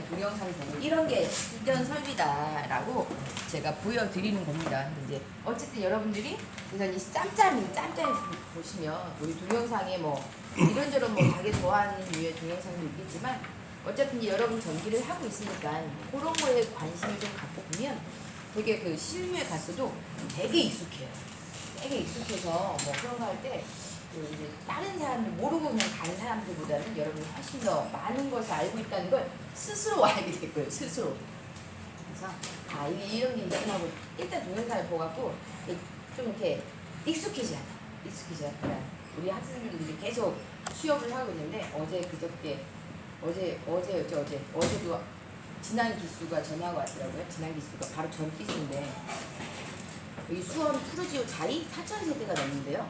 동영상 보고 이런 게 수전 설비다라고 제가 보여드리는 겁니다. 근데 이제 어쨌든 여러분들이 그래서 이 짬짬이 보시면 우리 동영상에 뭐 이런저런 뭐 자기 좋아하는 류의 동영상도 있겠지만 어쨌든 여러분 전기를 하고 있으니까 그런 거에 관심을 좀 갖고 보면 되게 그 실무에 갔어도 되게 익숙해요. 되게 익숙해서 뭐 그런 거 할 때 이제 다른 사람들 모르고 그냥 가는 사람들보다는 여러분이 훨씬 더 많은 것을 알고 있다는 걸 스스로 알게 될 거예요. 스스로. 그래서 이런 게 있구나고 일단 동영상을 보고 좀 이렇게 익숙해져야 돼. 익숙해져야 돼. 우리 학생들이 계속 취업을 하고 있는데 어제도 진한 기수가 전화가 왔더라고요. 진한 기수가 바로 전 기수인데 여기 수원 푸르지오 자이 4,000세대가 넘는데요.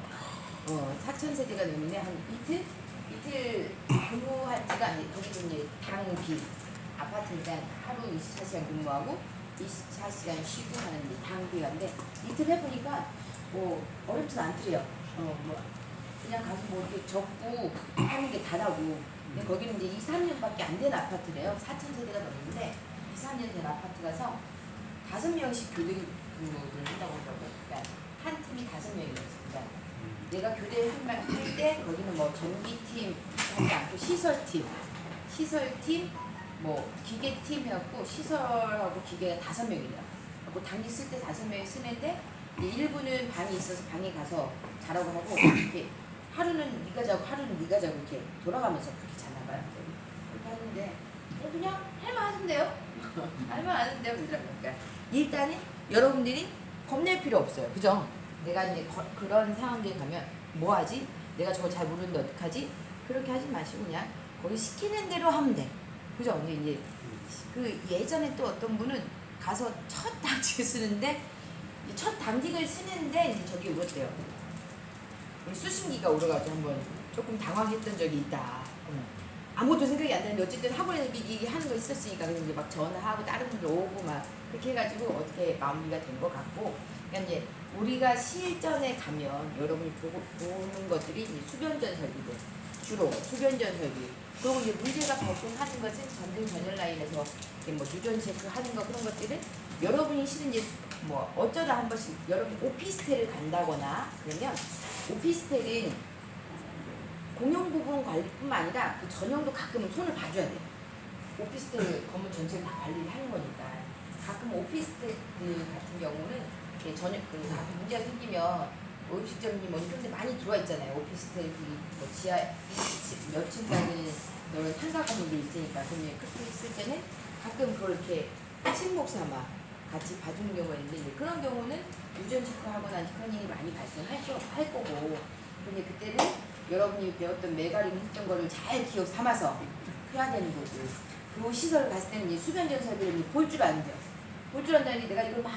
4,000세대가 넘는데 한 이틀 근무할지가 아니 거기도 이제 당비 아파트니까 하루 24시간 근무하고 24시간 쉬고 하는 당비가인데 이틀 해보니까 뭐 어렵진 않더래요. 뭐 그냥 가서 뭐 이렇게 적고 하는 게 다라고. 근데 거기는 이제 2, 3년밖에 안 된 아파트래요. 4,000세대가 넘는데 2, 3년 된 아파트 가서 5명씩 교대를 한다고 하더라고요. 그러니까 한 팀이 5명이었어요. 그러니까 내가 교대를 할 때 거기는 뭐 전기팀 하지 않고 시설팀, 뭐 기계팀 해갖고 시설하고 기계가 5명이래요. 그리고 단기 쓸 때 5명이 쓰는데 일부는 방이 있어서 방에 가서 자라고 하고 이렇게 하루는 네가 자고 하루는 네가 자고 이렇게 돌아가면서 그렇게 자나 봐요. 그렇게 하는데 그냥 할만하던데요? 할만하던데요? 그러니까 일단은 여러분들이 겁낼 필요 없어요. 그죠? 내가 이제 그런 상황에 가면 뭐 하지? 내가 저거 잘 모르는데 어떡하지? 그렇게 하지 마시고 그냥 거기 시키는 대로 하면 돼. 그죠? 근데 이제 그 예전에 또 어떤 분은 가서 첫 당직을 쓰는데 첫 당직을 쓰는데 이제 저기 울었대요. 수신기가 오르가지고 한번 조금 당황했던 적이 있다. 아무것도 생각이 안 나는데 어쨌든 학원에서 미리 하는 거 있었으니까 이제 막 전화하고 다른 분들 오고 막 그렇게 해가지고 어떻게 마무리가 된 것 같고 그러니까 이제 우리가 실전에 가면 여러분이 보는 것들이 이제 수변전 설비들 주로 수변전 설비 그리고 이제 문제가 발생하는 것은 전등 전열 라인에서 뭐 누전 체크하는 거 그런 것들은 여러분이 실은 이제 뭐 어쩌다 한 번씩 여러분 오피스텔을 간다거나 그러면 오피스텔은 공용 부분 관리뿐만 아니라 그 전용도 가끔은 손을 봐줘야 돼요. 오피스텔 건물 전체를 다 관리를 하는 거니까 가끔 오피스텔 같은 경우는 전용 가끔 문제가 생기면 음식점이 뭐 이런 데 많이 들어와 있잖아요. 오피스텔 뭐 지하 몇 층까지는 이런 상가 건물이 있으니까 그러면 그렇게 있을 때는 가끔 그걸 이렇게 친목 삼아 같이 봐주는 경우가 있는데 그런 경우는 유전 체크하거나 그런 일이 많이 발생할 거고 근데 그때는 여러분이 배웠던 메가림 했던 거를 잘 기억 삼아서 해야 되는 거고 그리고 시설을 갔을 때는 이제 수변전 설비를 볼 줄 아는데요. 볼 줄 안다니 내가 이걸 막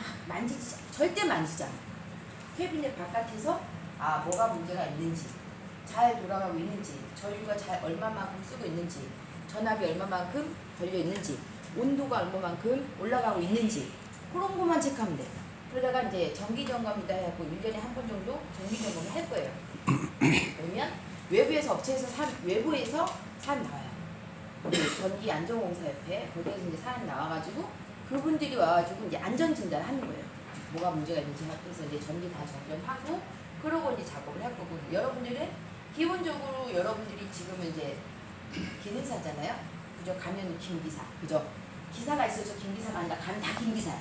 절대 만지지 않아. 캐비넷 바깥에서 뭐가 문제가 있는지 잘 돌아가고 있는지 전류가 잘 얼마만큼 쓰고 있는지 전압이 얼마만큼 걸려 있는지 온도가 얼마만큼 올라가고 있는지 그런 것만 체크하면 돼. 그러다가 이제 정기점검이다 해갖고 1년에 한 번 정도 정기점검을 할 거예요. 그러면 외부에서 외부에서 사람 나와요. 전기 안전공사협회 거기에서 이제 사람 나와가지고 그분들이 와가지고 이제 안전 진단을 하는 거예요. 뭐가 문제가 있는지 해서 이제 전기 다 점검하고 그러고 이제 작업을 할 거고 여러분들은 기본적으로 여러분들이 지금은 이제 기능사잖아요. 그죠? 가면 김기사. 그죠? 기사가 있어서 김기사가 아니라 가면 다 김기사야.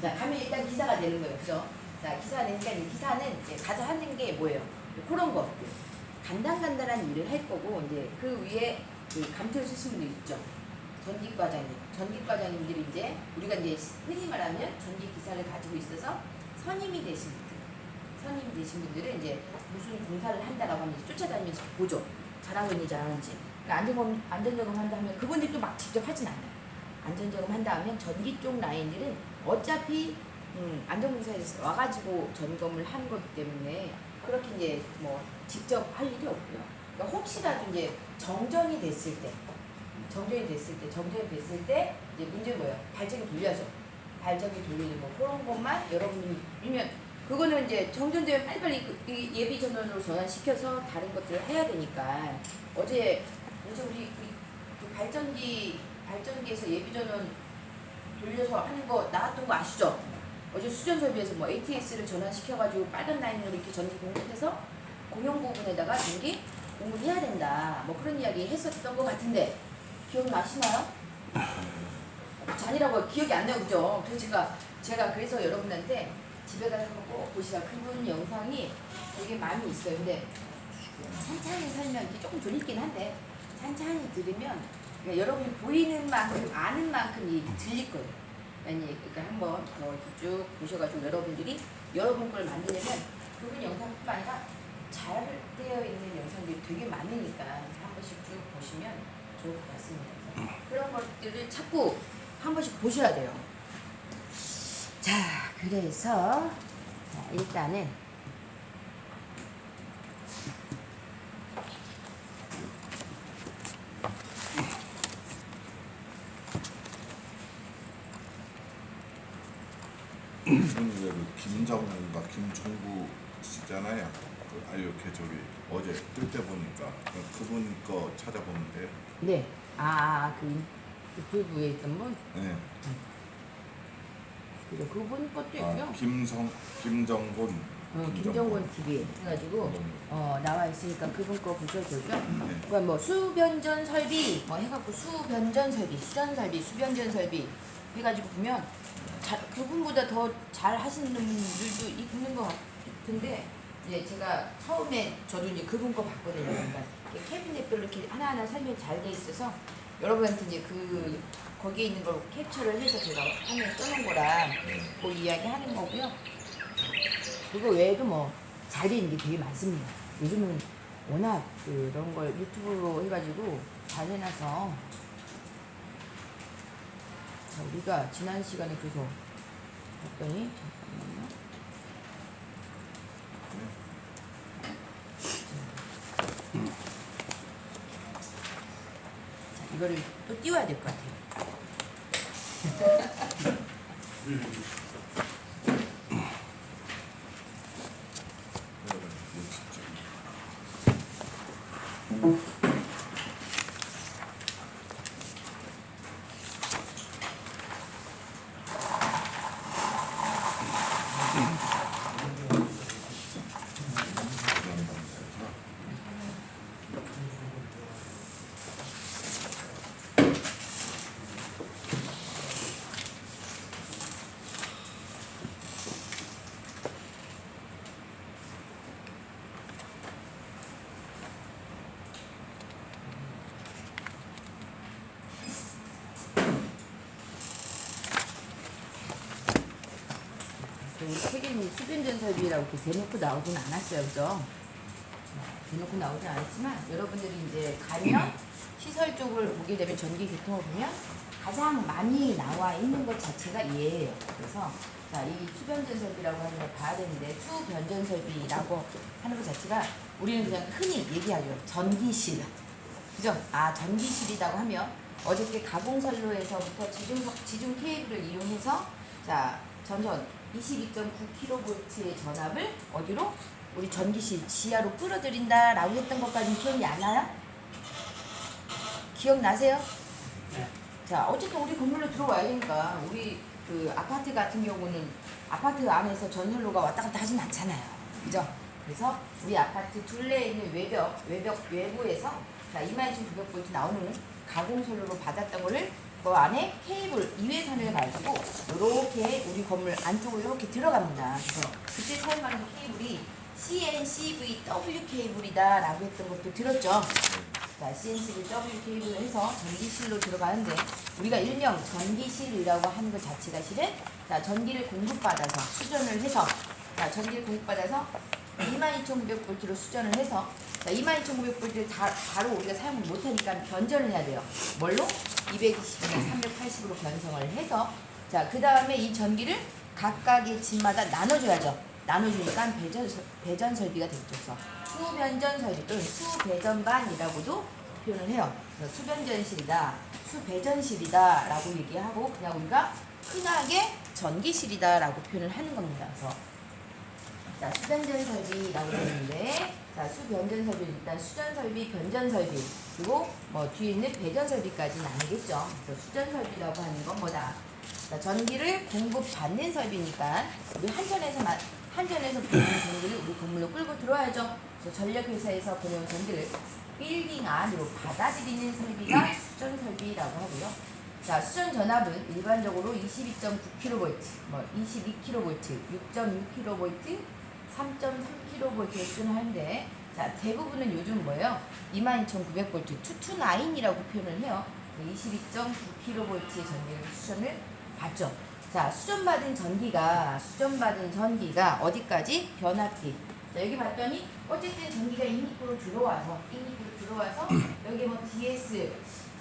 자, 가면 일단 기사가 되는 거예요. 그죠? 자, 기사가 되니까 기사는 이제 가서 하는 게 뭐예요? 그런 거. 간단한 일을 할 거고, 이제 그 위에 그 감투를 쓰신 분들 있죠. 전기과장님. 전기과장님들이 이제, 우리가 이제 흔히 말하면 전기기사를 가지고 있어서 선임이 되신 분들은 이제 무슨 공사를 한다라고 하면 쫓아다니면서 보죠. 잘하고 있는지 안 하는지. 그러니까 안전점검 한다 하면 그분들이 또 막 직접 하진 않아요. 안전점검 한다 하면 전기 쪽 라인들은 어차피 안전공사에서 와가지고 점검을 하는 거기 때문에 그렇게 이제 뭐 직접 할 일이 없고요. 그러니까 혹시라도 이제 정전이 됐을 때 이제 문제 뭐예요? 발전기 돌려야죠. 발전기 돌리는 거 그런 것만 여러분이면 그거는 이제 정전되면 빨리빨리 예비 전원으로 전환시켜서 다른 것들을 해야 되니까 어제 우리 그 발전기 수전기에서 예비전원 돌려서 하는 거 나왔던 거 아시죠? 어제 수전설비에서 뭐 ATS를 전환시켜가지고 빨간 라인으로 이렇게 전기 공급해서 공용 부분에다가 전기 공급해야 된다. 뭐 그런 이야기 했었던 것 같은데 기억나시나요? 잔이라고 기억이 안 나요, 그죠? 그래서 제가 그래서 여러분한테 집에 가서 꼭 보시라. 그분 영상이 되게 많이 있어요. 근데 찬찬히 살면 이게 조금 졸리긴 한데 찬찬히 들으면 그러니까 여러분이 보이는 만큼 아는 만큼 이 들릴 거예요. 그러니까 한번 더 이렇게 쭉 보셔가지고 여러분들이 여러분 걸 만들려면 그분 영상뿐만 아니라 잘 되어 있는 영상들이 되게 많으니까 한 번씩 쭉 보시면 좋을 것 같습니다. 그래서 그런 것들을 자꾸 한 번씩 보셔야 돼요. 자, 그래서 일단은 이분이 왜 김정은과 김종구 씨잖아요. 이렇게 저기 어제 뜰 때 보니까 그분 거 찾아보면 돼요. 네, 그 유튜브에 있던 분, 네. 그죠? 그분 것도 있고요. 김정곤. 김정곤 TV 해가지고 나와 있으니까 그분 거 보셔도 되고요. 네. 그러니까 뭐 수변전 설비 뭐 해갖고 수변전 설비, 수전 설비, 수변전 설비 해가지고 보면 그분보다 더 잘 하시는 분들도 있는 것 같은데 이제 제가 처음에 저도 이제 그분 거 봤거든요. 그러니까 캐비넷별로 이렇게 하나하나 설명이 잘 돼 있어서 여러분한테 이제 거기에 있는 걸 캡처를 해서 제가 화면에 써놓은 거랑 그 이야기 하는 거고요. 그거 외에도 뭐 잘 돼 있는 게 되게 많습니다. 요즘은 워낙 그런 걸 유튜브로 해가지고 잘 해놔서 자, 우리가 지난 시간에 그래서 봤더니 잠깐만요. 자, 이거를 또 띄워야 될 것 같아요. 우리 책임이 수변전 설비라고 이렇게 대놓고 나오진 않았어요, 그죠? 대놓고 나오진 않았지만 여러분들이 이제 가면 시설 쪽을 보게 되면 전기 계통을 보면 가장 많이 나와 있는 것 자체가 얘예요. 그래서 자, 이 수변전 설비라고 하는 걸 봐야 되는데 수변전 설비라고 하는 것 자체가 우리는 그냥 흔히 얘기하죠. 전기실. 그죠? 전기실이라고 하면 어저께 가공선로에서부터 지중 케이블을 이용해서 자, 전선 22.9kV의 전압을 어디로? 우리 전기실 지하로 끌어들인다 라고 했던 것까지 기억이 안 나요? 기억나세요? 네. 자, 어쨌든 우리 건물로 들어와야 되니까 우리 그 아파트 같은 경우는 아파트 안에서 전선로가 왔다 갔다 하진 않잖아요. 그죠? 그래서 우리 아파트 둘레에 있는 외벽 외부에서 자, 22,900V 나오는 가공선로로 받았던 거를 그 안에 케이블 2회선을 가지고 이렇게 우리 건물 안쪽으로 이렇게 들어갑니다. 그래서 그때 사용하는 케이블이 CNCVW 케이블이다 라고 했던 것도 들었죠. 자, CNCVW 케이블을 해서 전기실로 들어가는데 우리가 일명 전기실이라고 하는 것 자체가 실은 자, 전기를 공급받아서 수전을 해서 자, 전기를 공급받아서 22,900V로 수전을 해서 자, 22,900V를 바로 우리가 사용을 못하니까 변전을 해야 돼요. 뭘로? 220이나 380으로 변성을 해서 자, 그 다음에 이 전기를 각각의 집마다 나눠줘야죠. 나눠주니까 배전 설비가 되죠. 그래서 수변전 설비 또는 수배전반이라고도 표현을 해요. 그래서 수변전실이다, 수배전실이다 라고 얘기하고 그냥 우리가 흔하게 전기실이다 라고 표현을 하는 겁니다. 그래서 자, 수변전 설비라고 하는데 자, 수변전 설비 일단 수전 설비, 변전 설비 그리고 뭐 뒤에 있는 배전 설비까지는 아니겠죠. 그래서 수전 설비라고 하는 건 뭐다? 자, 전기를 공급받는 설비니까 우리 한전에서 보내는 전기를 우리 건물로 끌고 들어와야죠. 그래서 전력회사에서 보내온 전기를 빌딩 안으로 받아들이는 설비가 수전 설비라고 하고요. 자, 수전 전압은 일반적으로 22.9kV, 뭐 22kV, 6.6kV, 3.3kV를 수준하는데, 자, 대부분은 요즘 뭐예요? 22,900V, 229이라고 표현을 해요. 22.9kV의 전기를 수전을 받죠. 자, 수전받은 전기가 어디까지? 변압기. 자, 여기 봤더니 어쨌든 전기가 인입구로 들어와서 여기 뭐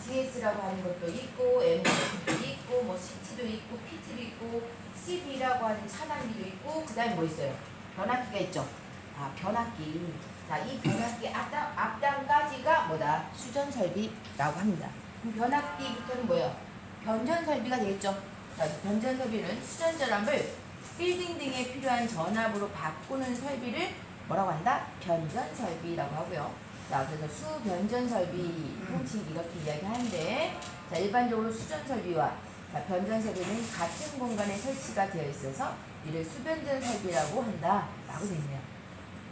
DS라고 하는 것도 있고 MD도 있고 뭐 CT도 있고 PT도 있고 CB라고 하는 차단기도 있고 그다음에 뭐 있어요? 변압기가 있죠. 아, 변압기. 자, 이 변압기 앞단까지가 뭐다? 수전 설비라고 합니다. 그럼 변압기부터는 뭐예요? 변전 설비가 되겠죠. 자, 변전 설비는 수전 전압을 빌딩 등에 필요한 전압으로 바꾸는 설비를 뭐라고 한다? 변전 설비라고 하고요. 자, 그래서 수변전 설비 통칭 이렇게 이야기하는데, 자, 일반적으로 수전 설비와 자, 변전 설비는 같은 공간에 설치가 되어 있어서 이를 수변전 설비라고 한다라고 되어 있네요.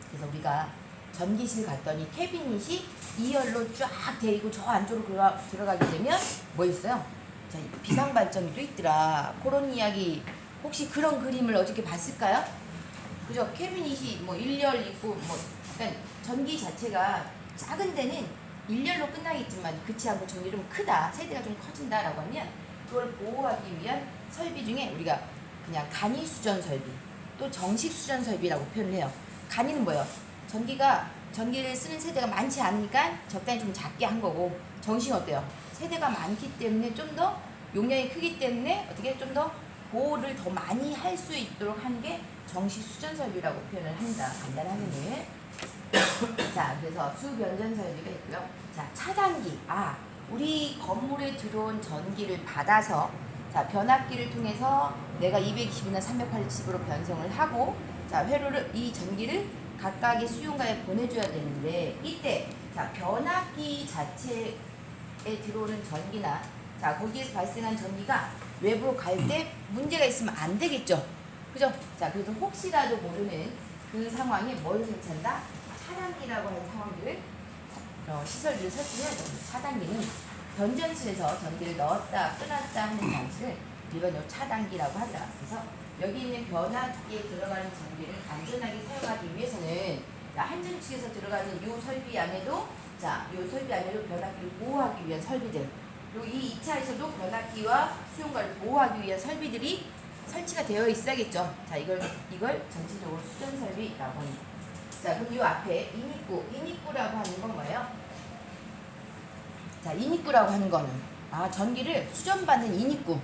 그래서 우리가 전기실 갔더니 캐비닛이 2열로 쫙 돼 있고 저 안쪽으로 들어가게 되면 뭐 있어요? 자, 비상발전기도 있더라. 그런 이야기 혹시 그런 그림을 어저께 봤을까요? 그죠? 캐비닛이 뭐 1열 있고 뭐 그러니까 전기 자체가 작은 데는 1열로 끝나겠지만 그렇지 않고 전기 좀 크다, 세대가 좀 커진다라고 하면 그걸 보호하기 위한 설비 중에 우리가 그냥 간이 수전 설비 또 정식 수전 설비라고 표현을 해요. 간이는 뭐예요? 전기를 쓰는 세대가 많지 않으니까 적당히 좀 작게 한 거고, 정식은 어때요? 세대가 많기 때문에 좀 더 용량이 크기 때문에 어떻게 좀 더 보호를 더 많이 할 수 있도록 한 게 정식 수전 설비라고 표현을 합니다. 간단하게는. 자, 그래서 수변전 설비가 있고요. 자, 차단기. 아, 우리 건물에 들어온 전기를 받아서 자, 변압기를 통해서 내가 220이나 380으로 변성을 하고 자, 회로를 이 전기를 각각의 수용가에 보내줘야 되는데 이때 자, 변압기 자체에 들어오는 전기나 자, 거기에서 발생한 전기가 외부로 갈 때 문제가 있으면 안 되겠죠. 그죠? 자, 그래서 혹시라도 모르는 그 상황에 뭘 설치한다? 차단기라고 하는 상황들을 시설들을 설치해야죠. 차단기는 변전실에서 전기를 넣었다 끊었다 하는 장치를 일반적으로 차단기라고 하더라. 그래서 여기 있는 변압기에 들어가는 전기를 안전하게 사용하기 위해서는 자, 한전 측에서 들어가는 이 설비 안에도 자, 이 설비 안에도 변압기를 보호하기 위한 설비들, 그리고 이 2차에서도 변압기와 수용가를 보호하기 위한 설비들이 설치가 되어 있어야겠죠. 자, 이걸 전체적으로 수전 설비라고 합니다. 자, 그럼 이 앞에 인입구라고 하는 건 뭐예요? 자, 인입구라고 하는 거는 전기를 수전받는 인입구.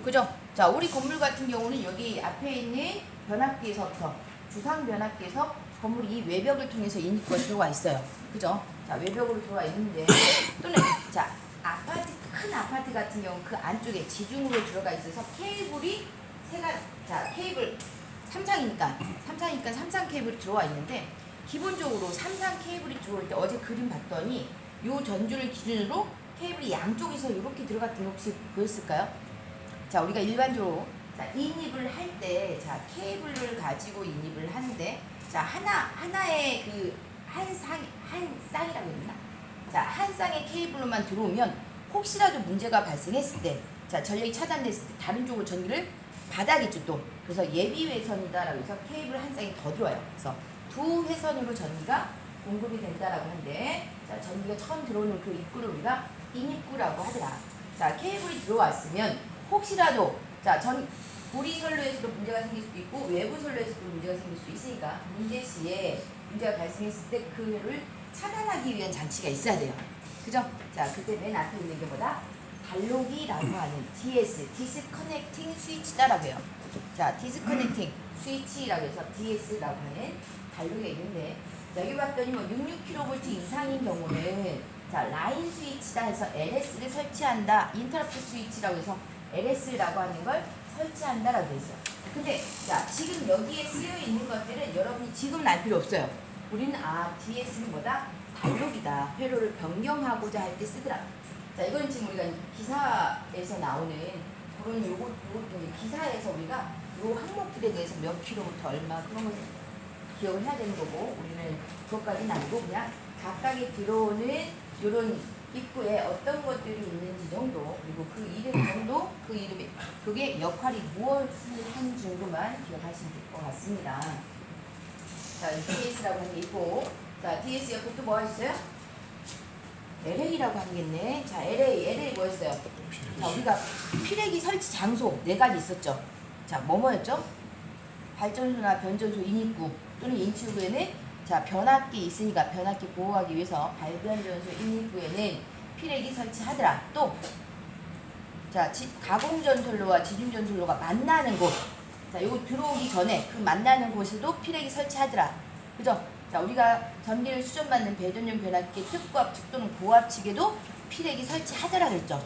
그죠? 자, 우리 건물 같은 경우는 여기 앞에 있는 변압기에서부터 주상 변압기에서 건물 이 외벽을 통해서 인입구가 들어와 있어요. 그죠? 자, 외벽으로 들어와 있는데 또는 자, 큰 아파트 같은 경우 그 안쪽에 지중으로 들어가 있어서 케이블이 케이블 3상이니까 3상 케이블이 들어와 있는데 기본적으로 3상 케이블이 들어올 때 어제 그림 봤더니 요 전주를 기준으로 케이블이 양쪽에서 이렇게 들어갔던 거 혹시 보였을까요? 자, 우리가 일반적으로 자, 인입을 할 때 자, 케이블을 가지고 인입을 하는데 자, 하나의 그 한 쌍이라고 했나? 자, 한 쌍의 케이블로만 들어오면 혹시라도 문제가 발생했을 때 자, 전력이 차단됐을 때 다른 쪽으로 전기를 받아야겠죠 또. 그래서 예비 회선이다라고 해서 케이블 한 쌍이 더 들어와요. 그래서 두 회선으로 전기가 공급이 된다라고 하는데 자, 전기가 처음 들어오는 그 입구를 우리가 인입구라고 하더라. 자, 케이블이 들어왔으면 혹시라도 자, 우리 선로에서도 문제가 생길 수도 있고 외부 선로에서도 문제가 생길 수 있으니까 문제 시에 문제가 발생했을 때 그 회로를 차단하기 위한 장치가 있어야 돼요. 그죠? 자, 그때 맨 앞에 있는 게 뭐다? 단로기라고 하는 디스커넥팅 스위치다라고 해요. 자, 디스커넥팅 스위치라고 해서 DS라고 하는 단로기가 있는데 여기 봤더니 뭐 66kV 이상인 경우는 자, 라인 스위치다 해서 LS를 설치한다. 인터럽트 스위치라고 해서 LS라고 하는 걸 설치한다라고 되어 있어요. 근데 자, 지금 여기에 쓰여 있는 것들은 여러분이 지금은 알 필요 없어요. 우리는 DS는 뭐다? 단독이다. 회로를 변경하고자 할 때 쓰더라. 자, 이건 지금 우리가 기사에서 나오는 그런 요거 이제 기사에서 우리가 요 항목들에 대해서 몇 킬로부터 얼마 그런 걸 기억을 해야 되는 거고, 우리는 그것까지는 아니고 그냥 각각에 들어오는 요런 입구에 어떤 것들이 있는지 정도, 그리고 그 이름 정도, 그 이름이 그게 역할이 무엇을 한 정도만 기억하시면 될 것 같습니다. 자, DS라고 하는 게 있고, 자, DS 옆에 또 뭐가 있어요? LA라고 하는 게 있네. 자, LA 뭐였어요? 자, 우리가 피레기 설치 장소 4가지 있었죠. 자, 뭐였죠? 발전소나 변전소 인입구 또는 인출구에는 자, 변압기 있으니까 변압기 보호하기 위해서 발변전소 인입구에는 피레기 설치하더라. 또 자, 가공전선로와 지중전선로가 만나는 곳. 자, 요거 들어오기 전에 그 만나는 곳에도 피레기 설치하더라. 그죠? 자, 우리가 전기를 수전받는 배전용 변압기 특고압측 또는 고압측에도 피레기 설치하더라 그랬죠.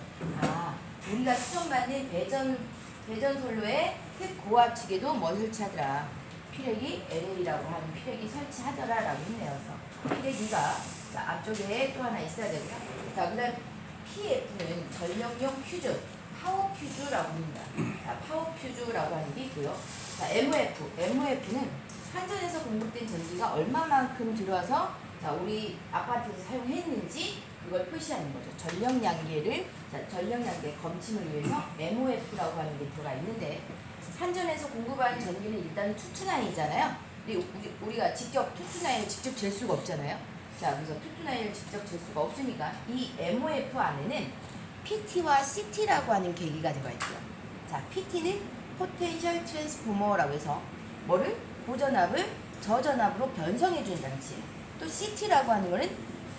우리가 수전받는 배전선로의 특고압측에도 뭘 설치하더라. 피레기 LA라고 하는 피레기 설치하더라 라고 했네요. 그래서 피레기가 자, 앞쪽에 또 하나 있어야 되고요. 자, 그 다음 PF는 전력용 퓨즈, 파워 퓨즈라고 합니다. 자, 파워 퓨즈라고 하는 게 있고요. 자, MOF는 한전에서 공급된 전기가 얼마만큼 들어와서 자, 우리 아파트에서 사용했는지 그걸 표시하는 거죠. 전력량계를 전력량계 검침을 위해서 MOF라고 하는 게 들어가 있는데, 한전에서 공급하는 전기는 일단 투투나인이잖아요. 근데 우리가 직접 투투나인을 직접 잴 수가 없잖아요. 자, 그래서 투투나인을 직접 잴 수가 없으니까 이 MOF 안에는 PT와 CT라고 하는 계기가 들어가 있고요. 자, PT는 포텐셜 트랜스포머라고 해서 뭐를? 고전압을 저전압으로 변성해주는 장치. 또 CT라고 하는 거는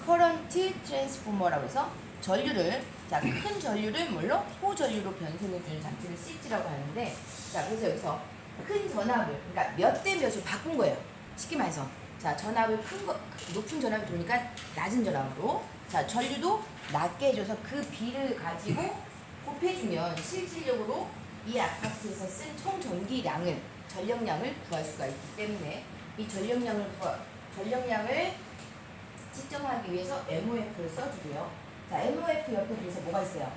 커런트 트랜스포머라고 해서 전류를 자, 큰 전류를 뭘로? 소전류로 변성해주는 장치를 CT라고 하는데, 자, 그래서 여기서 큰 전압을 그러니까 몇 대 몇으로 바꾼 거예요. 쉽게 말해서 자, 전압을 높은 전압이 돌니까 낮은 전압으로, 자, 전류도 낮게 해줘서 그 비를 가지고 곱해주면 실질적으로 이 아파트에서 쓴 총 전기량을 전력량을 구할 수가 있기 때문에 이 전력량을 측정하기 위해서 MOF를 써주고요. 자, MOF 옆에 그래서 뭐가 있어요?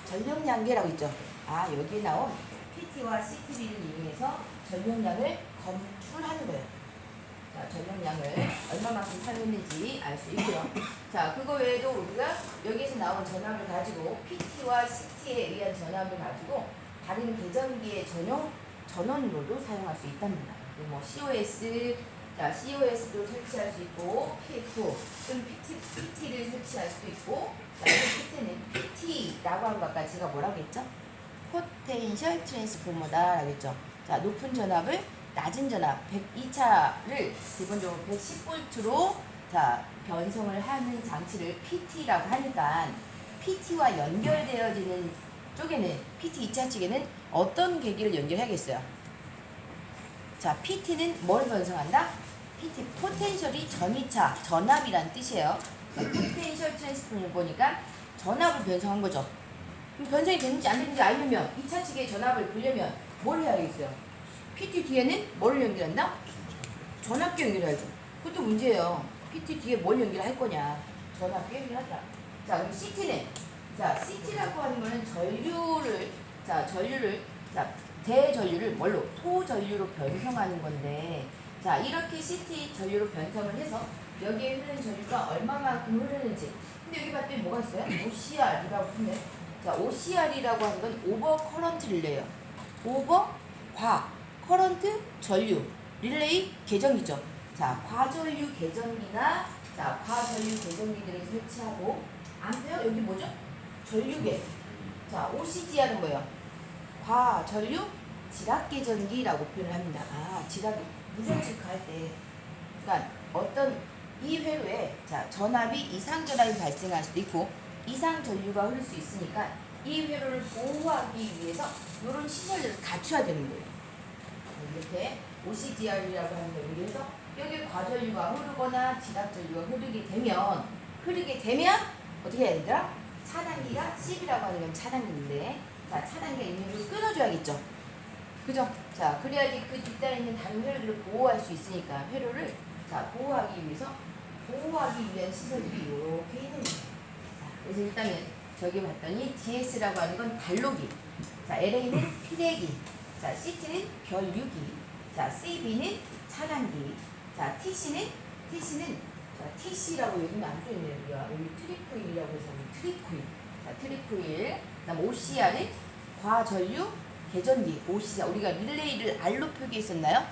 전력량계라고 있죠. 여기에 나온 PT와 CTB를 이용해서 전력량을 검출하는 거예요. 자, 전력량을 얼마만큼 사용했는지 알 수 있고요. 자, 그거 외에도 우리가 여기에서 나온 전압을 가지고 PT와 CT에 의한 전압을 가지고 다른 계전기의 전원으로도 사용할 수 있답니다. 뭐 COS, 자, COS도 설치할 수 있고, PF 또는 PT를 설치할 수도 있고, 자, PT는 PT라고 한 것 아까 제가 뭐라고 했죠? 포텐셜 트랜스포머다라고 했죠. 자, 높은 전압을 낮은 전압 102차를 기본적으로 110V로 자, 변성을 하는 장치를 PT라고 하니까 PT와 연결되어지는 쪽에는 PT 2차 측에는 어떤 계기를 연결해야겠어요? 자, PT는 뭘 변성한다? PT 포텐셜이 전위차 전압이란 뜻이에요. 포텐셜 트랜스포머 보니까 전압을 변성한 거죠. 그럼 변성이 되는지 안 되는지 알려면 2차 측의 전압을 보려면 뭘 해야겠어요? PT 뒤에는 뭘 연결한다? 전압계 연결해야죠. 그것도 문제예요. PT 뒤에 뭘 연결할 거냐? 전압계 연결하자. 자, 그럼 CT는 자, CT라고 하는 거는 전류를 대전류를 뭘로? 소전류로 변성하는 건데, 자, 이렇게 CT 전류로 변성을 해서 여기에 흐르는 전류가 얼마만큼 흐르는지. 근데 여기 봤더니 뭐가 있어요? OCR이라고 하는데, 자, OCR이라고 하는 건 오버 커런트 릴레이예요. 오버 커런트 전류 릴레이 계전기죠. 자, 과전류 계전기나 자, 과전류 계전기들을 설치하고, 암페어 여기 뭐죠? 전류계. 자, OCGR은 뭐예요? 과전류 지락계전기라고 표현을 합니다. 지락 무전 체크할 때, 그러니까 어떤 이 회로에 자, 전압이 이상 전압이 발생할 수도 있고 이상 전류가 흐를 수 있으니까 이 회로를 보호하기 위해서 이런 시설들을 갖춰야 되는 거예요. 이렇게 OCGR이라고 하는 걸 위해서 여기 과전류가 흐르거나 지락전류가 흐르게 되면 어떻게 해야 되더라? 차단기가 10이라고 하는 건 차단기인데, 자, 차단기가 있는 걸 끊어줘야겠죠. 그죠? 자, 그래야지 그 뒷단에 있는 다른 회로들을 보호할 수 있으니까 회로를 자, 보호하기 위해서 보호하기 위한 시설들이 이렇게 있는 거예요. 자, 그래서 일단은 저기 봤더니 DS라고 하는 건 달로기. 자, LA는 피대기. 자, CT는 별유기. 자, CB는 차단기. 자, TC는 자, TC라고 여기는 안 써있네요. 여기 트리코일이라고 해서 트리코일. 자, 트리코일. 그다음 OCR은 과전류 개전기. OCR. 우리가 릴레이를 R로 표기했었나요?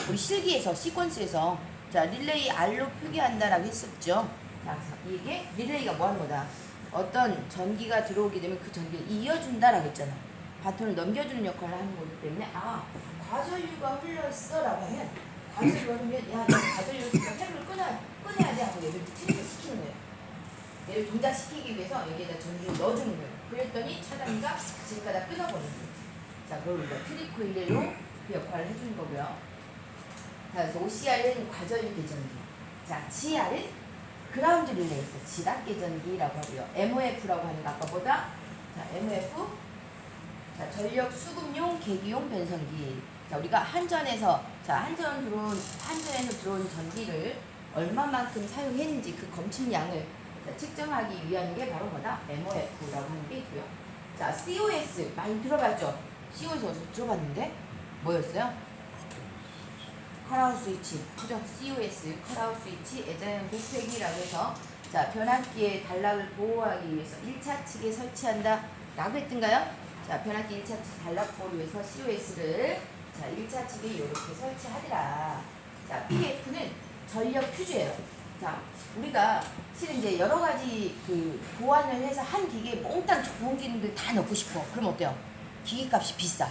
우리 실기에서 시퀀스에서 자, 릴레이 R로 표기한다라고 했었죠. 자, 그래서 이게 릴레이가 뭐 하는 거다? 어떤 전기가 들어오게 되면 그 전기를 이어준다라고 했잖아. 바톤을 넘겨주는 역할을 하는 거기 때문에 과전류가 흘렀어라고 하면 과전류가 흐르면 야, 너 과전류 흘러서 회로를 끊어야 돼 하고 얘를 트릭을 시키는 거예요. 얘를 동작시키기 위해서 여기에다 전기를 넣어주는 거예요. 그랬더니 차단기가 지금까지 끊어버리는 거예요. 자, 그걸 우리가 트리코일로 그 역할을 해주는 거고요. 자, 그래서 OCR은 과전류 개전기. 자, GR은 그라운드 릴레이에서 지락 개전기라고 하고요. MOF라고 하는 거 아까보다 자, MOF 자, 전력 수급용 계기용 변성기. 자, 우리가 한전에서 들어온 전기를 얼마만큼 사용했는지 그 검침량을 측정하기 위한 게 바로 뭐다? MOF라고 하는 게 있고요. 자, COS 많이 들어봤죠? COS 어디서 들어봤는데 뭐였어요? 컬아웃 스위치, 그죠? COS, 컬아웃 스위치, 애자형 곱빼기라고 해서 자, 변압기의 단락을 보호하기 위해서 1차 측에 설치한다 라고 했던가요? 자, 변압기 1차 측 단락 보호를 위해서 COS를 자, 1차 측에 이렇게 설치하더라. 자, PF는 전력 퓨즈예요. 자, 우리가 실은 이제 여러 가지 그 보완을 해서 한 기계에 몽땅 좋은 기능들 다 넣고 싶어. 그럼 어때요? 기계값이 비싸.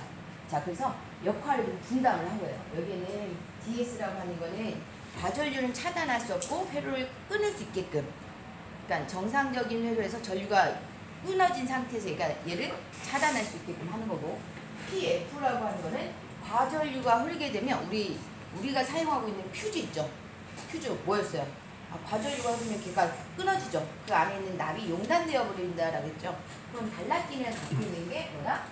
자, 그래서 역할을 분담을 한 거예요. 여기는 DS라고 하는 거는 과전류는 차단할 수 없고 회로를 끊을 수 있게끔. 그러니까 정상적인 회로에서 전류가 끊어진 상태에서 그러니까 얘를 차단할 수 있게끔 하는 거고, PF라고 하는 거는 과전류가 흐르게 되면 우리가 사용하고 있는 퓨즈 있죠. 퓨즈 뭐였어요? 과전류가 흐르면 걔가 끊어지죠. 그 안에 있는 납이 용단되어 버린다라고 했죠. 그럼 단락기능을 갖고 있는 게 뭐다?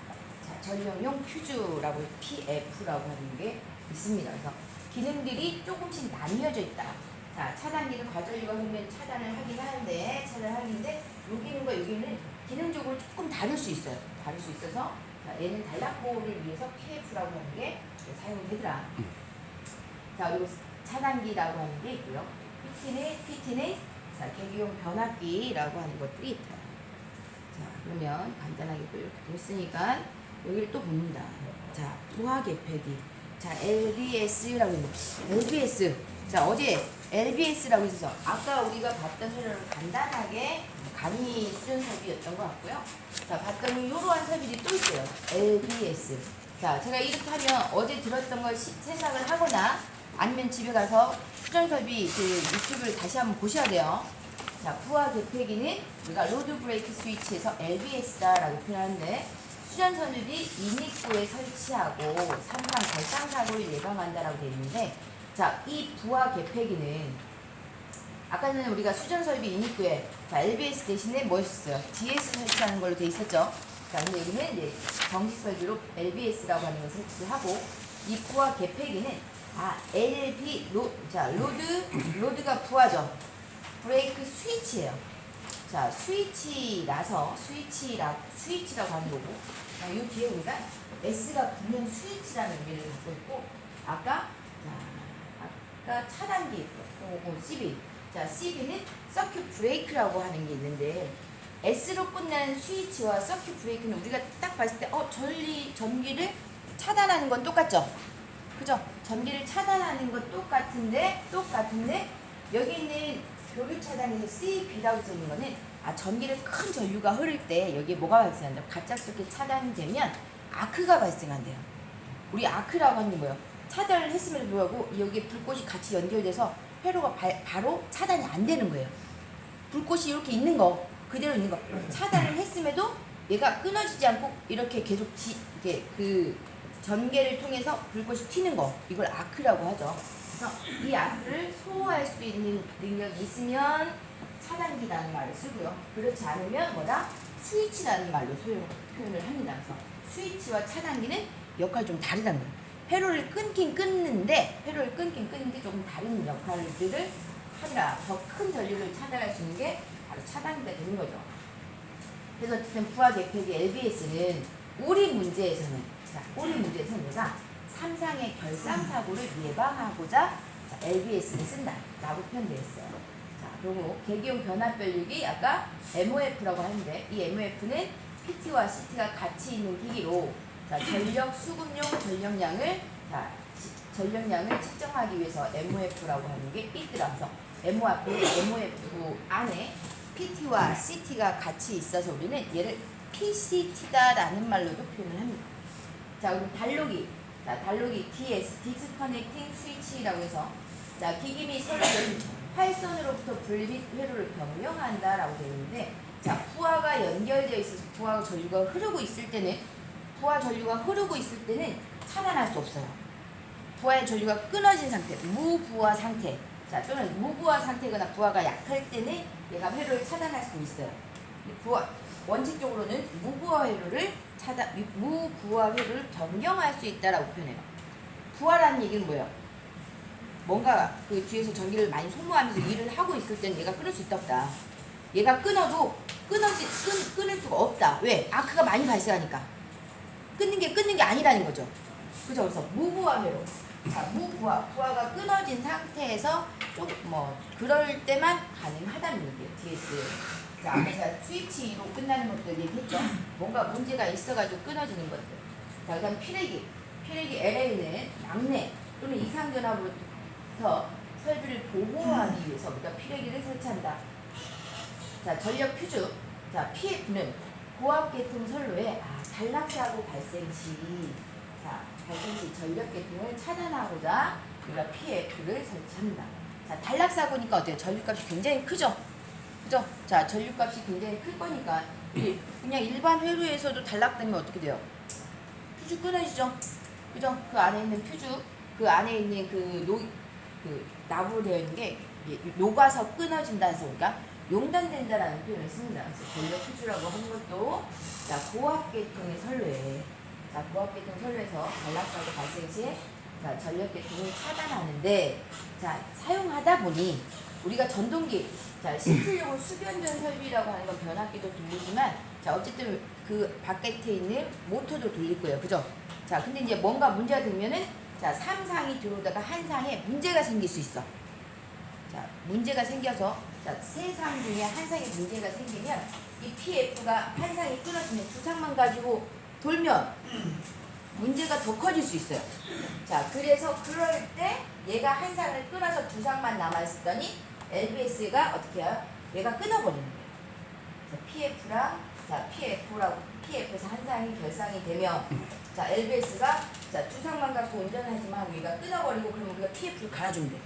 자, 전력용 퓨즈라고 PF라고 하는 게 있습니다. 그래서 기능들이 조금씩 나뉘어져 있다. 자, 차단기는 과전류가 흐르면 차단을 하긴 하는데 요 기능과 요 기능은 기능적으로 조금 다를 수 있어요. 다를 수 있어서 자, 얘는 단락 보호를 위해서 PF라고 하는 게 사용이 되더라. 자, 그리고 차단기라고 하는 게 있고요. PT는 자, 계기용 변압기라고 하는 것들이 있다. 자, 그러면 간단하게 또 이렇게 됐으니까 여기를 또 봅니다. 자, 부하 개폐기. 자, LBS라고 있는 LBS. 자, 어제 LBS라고 해서 아까 우리가 봤던 회로를 간단하게 간이 수전 설비였던 것 같고요. 자, 봤더니 이러한 설비들이 또 있어요. LBS. 자, 제가 이렇게 하면 어제 들었던 걸 생각을 하거나 아니면 집에 가서 수전 설비 그 유튜브를 다시 한번 보셔야 돼요. 자, 부하 개폐기는 우리가 로드 브레이크 스위치에서 LBS다라고 표현하는데 수전 선율이 인입구에 설치하고 삼상 발상 사고를 예방한다라고 되어 있는데, 자, 이 부하 개폐기는 아까는 우리가 수전 설비 인입구에 자, LBS 대신에 뭐 했었어요? DS 설치하는 걸로 되어 있었죠. 자, 근데 여기는 이제 정식 설비로 LBS라고 하는 것을 설치하고, 이 부하 개폐기는 로드가 부하죠. 브레이크 스위치예요. 자, 스위치라고 하는 거고, 이 뒤에 우리가 S가 붙는 스위치라는 의미를 갖고 있고, 아까 차단기, CB. 자, CB는 서큐트 브레이크라고 하는 게 있는데, S로 끝나는 스위치와 서큐트 브레이크는 우리가 딱 봤을 때, 전기를 차단하는 건 똑같죠? 그죠? 전기를 차단하는 건 똑같은데, 여기 있는 교류 차단에서 CB라고 써 있는 거는 전기를 큰 전류가 흐를 때 여기에 뭐가 발생한다? 갑작스럽게 차단되면 아크가 발생한대요. 우리 아크라고 하는 게 뭐예요? 차단을 했음에도 불구하고 여기에 불꽃이 같이 연결돼서 회로가 바로 차단이 안 되는 거예요. 불꽃이 이렇게 있는 거, 그대로 있는 거. 차단을 했음에도 얘가 끊어지지 않고 이렇게 계속 그 전개를 통해서 불꽃이 튀는 거, 이걸 아크라고 하죠. 그래서 이 아크를 소화할 수 있는 능력이 있으면 차단기라는 말을 쓰고요. 그렇지 않으면 뭐다? 스위치라는 말로 표현을 합니다. 그래서 스위치와 차단기는 역할이 좀 다르다는 거예요. 회로를 끊는데 조금 다른 역할들을 하느라 더 큰 전류를 차단할 수 있는 게 바로 차단기가 되는 거죠. 그래서 어쨌든 부하 계획이 LBS는 우리 문제에서는 얘가 삼상의 결상 사고를 예방하고자 LBS를 쓴다라고 표현되어 있어요. 자, 그리고 계기용 변압별육이 아까 MOF라고 하는데 이 MOF는 PT와 CT가 같이 있는 기기로 전력 수급용 전력량을 측정하기 위해서 MOF라고 하는 게 있더라서 MOF 안에 PT와 CT가 같이 있어서 우리는 얘를 PCT다라는 말로도 표현을 합니다. 자, 그럼 달록이 DS, 디스커넥팅 스위치라고 해서 자, 기기 및 설비는 활선으로부터 분리 회로를 변경한다라고 되어 있는데 자, 부하가 연결되어 있어서 부하 전류가 흐르고 있을 때는 차단할 수 없어요. 부하의 전류가 끊어진 상태, 무부하 상태. 자, 또는 무부하 상태거나 부하가 약할 때는 얘가 회로를 차단할 수 있어요. 원칙적으로는 무부하 회로를 변경할 수 있다라고 표현해요. 부하라는 얘기는 뭐예요? 뭔가 그 뒤에서 전기를 많이 소모하면서 일을 하고 있을 때는 얘가 끊을 수 있다 없다. 얘가 끊어도 끊을 수가 없다. 왜? 아크가 많이 발생하니까. 끊는 게 아니라는 거죠. 그죠? 그래서 무부하 회로. 자, 부하가 끊어진 상태에서 그럴 때만 가능하다는 얘기예요. DS. 자, 아까 제가 스위치로 끝나는 것들 얘기했죠. 뭔가 문제가 있어가지고 끊어지는 것들. 자, 그다음 피레기 LA는 막내 또는 이상전압으로부터 설비를 보호하기 위해서 우리가 피레기를 설치한다. 자, 전력 퓨즈. 자, PF는 고압계통 선로에 단락사고 발생 시 전력 계통을 차단하고자 우리가 PF를 설치한다. 자, 단락사고니까 어때요? 전류값이 굉장히 크죠? 그죠? 자, 전류값이 굉장히 클 거니까 그냥 일반 회로에서도 단락되면 어떻게 돼요? 퓨즈 끊어지죠? 그죠? 그 안에 있는 퓨즈, 그 안에 있는 나무로 되어 있는 게 녹아서 끊어진다 해서 우리가 용단된다라는 표현을 씁니다. 그래서 전력 퓨즈라고 하는 것도 자, 고압계통의 선로에 고압계통 선로에서 단락사고 발생 시에 전력계통을 차단하는데 사용하다 보니 우리가 전동기 실질적으로 수변전 설비라고 하는 건 변압기도 돌리지만 어쨌든 그 바깥에 있는 모터도 돌릴 거예요. 그죠? 자, 근데 이제 뭔가 문제가 되면은 3상이 들어오다가 한 상에 문제가 생길 수 있어. 자, 문제가 생겨서 3상 중에 한 상에 문제가 생기면 이 PF가 한 상이 끊어지면 2상만 가지고 돌면 문제가 더 커질 수 있어요. 자, 그래서 그럴 때 얘가 한 상을 끊어서 2상만 남아있었더니 LBS가 어떻게 해요? 얘가 끊어버리는 거예요. PF에서 한 상이 결상이 되면 LBS가 2상만 갖고 운전하지만 우리가 끊어버리고 그러면 우리가 PF를 갈아주면 돼요.